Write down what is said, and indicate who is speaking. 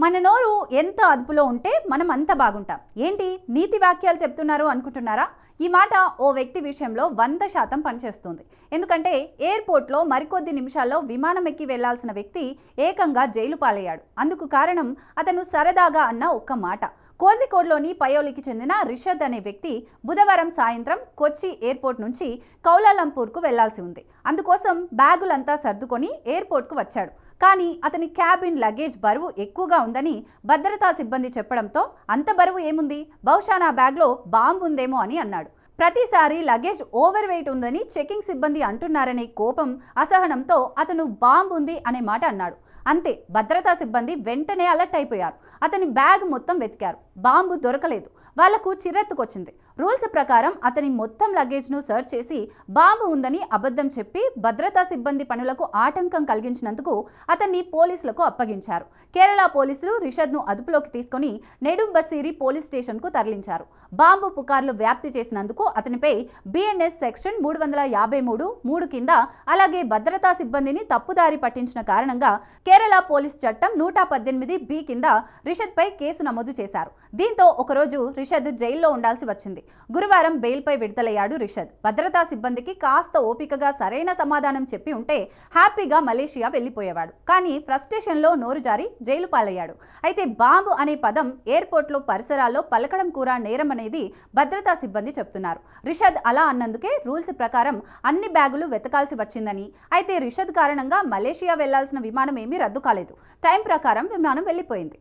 Speaker 1: మన నోరు ఎంత అదుపులో ఉంటే మనం అంత బాగుంటాం. ఏంటి నీతి వాక్యాలు చెప్తున్నారు అనుకుంటున్నారా? ఈ మాట ఓ వ్యక్తి విషయంలో 100% పనిచేస్తుంది. ఎందుకంటే ఎయిర్పోర్ట్లో మరికొద్ది నిమిషాల్లో విమానం ఎక్కి వెళ్లాల్సిన వ్యక్తి ఏకంగా జైలు పాలయ్యాడు. అందుకు కారణం అతను సరదాగా అన్న ఒక్క మాట. కోజికోడ్లోని పయోలికి చెందిన రిషద్ అనే వ్యక్తి బుధవారం సాయంత్రం కొచ్చి ఎయిర్పోర్ట్ నుంచి కౌలాలంపూర్కు వెళ్లాల్సి ఉంది. అందుకోసం బ్యాగులంతా సర్దుకొని ఎయిర్పోర్ట్కు వచ్చాడు. కానీ అతని క్యాబిన్ లగేజ్ బరువు ఎక్కువగా ఉందని భద్రతా సిబ్బంది చెప్పడంతో అంత బరువు ఏముంది, బహుశా నా బ్యాగ్లో బాంబు ఉందేమో అని అన్నాడు. ప్రతిసారి లగేజ్ ఓవర్ వెయిట్ ఉందని చెకింగ్ సిబ్బంది అంటున్నారనే కోపం, అసహనంతో అతను బాంబు ఉంది అనే మాట అన్నాడు. అంతే, భద్రతా సిబ్బంది వెంటనే అలర్ట్ అయిపోయారు. అతని బ్యాగ్ మొత్తం వెతికారు, బాంబు దొరకలేదు. వాళ్లకు చిరెత్తుకొచ్చింది. రూల్స్ ప్రకారం అతని మొత్తం లగేజ్ను సర్చ్ చేసి బాంబు ఉందని అబద్ధం చెప్పి భద్రతా సిబ్బంది పనులకు ఆటంకం కలిగించినందుకు అతన్ని పోలీసులకు అప్పగించారు. కేరళ పోలీసులు రిషద్ను అదుపులోకి తీసుకుని నెడుంబసిరి పోలీస్ స్టేషన్కు తరలించారు. బాంబు పుకార్లు వ్యాప్తి చేసినందుకు అతనిపై బిఎన్ఎస్ సెక్షన్ 353(3) కింద, అలాగే భద్రతా సిబ్బందిని తప్పుదారి పట్టించిన కారణంగా కేరళ పోలీస్ చట్టం 118(b) కింద రిషద్పై కేసు నమోదు చేశారు. దీంతో ఒకరోజు రిషద్ జైల్లో ఉండాల్సి వచ్చింది. గురువారం బెయిల్పై విడుదలయ్యాడు రిషద్. భద్రతా సిబ్బందికి కాస్త ఓపికగా సరైన సమాధానం చెప్పి ఉంటే హ్యాపీగా మలేషియా వెళ్లిపోయేవాడు. కానీ ఫ్రస్ట్రేషన్లో నోరు జారి జైలు పాలయ్యాడు. అయితే బాంబు అనే పదం ఎయిర్పోర్ట్లో పరిసరాల్లో పలకడం కూడా నేరం అనేది భద్రతా సిబ్బంది చెప్తున్నారు. రిషద్ అలా అన్నందుకే రూల్స్ ప్రకారం అన్ని బ్యాగులు వెతకాల్సి వచ్చిందని, అయితే రిషద్ కారణంగా మలేషియా వెళ్లాల్సిన విమానం ఏమీ రద్దు కాలేదు. టైం ప్రకారం విమానం వెళ్లిపోయింది.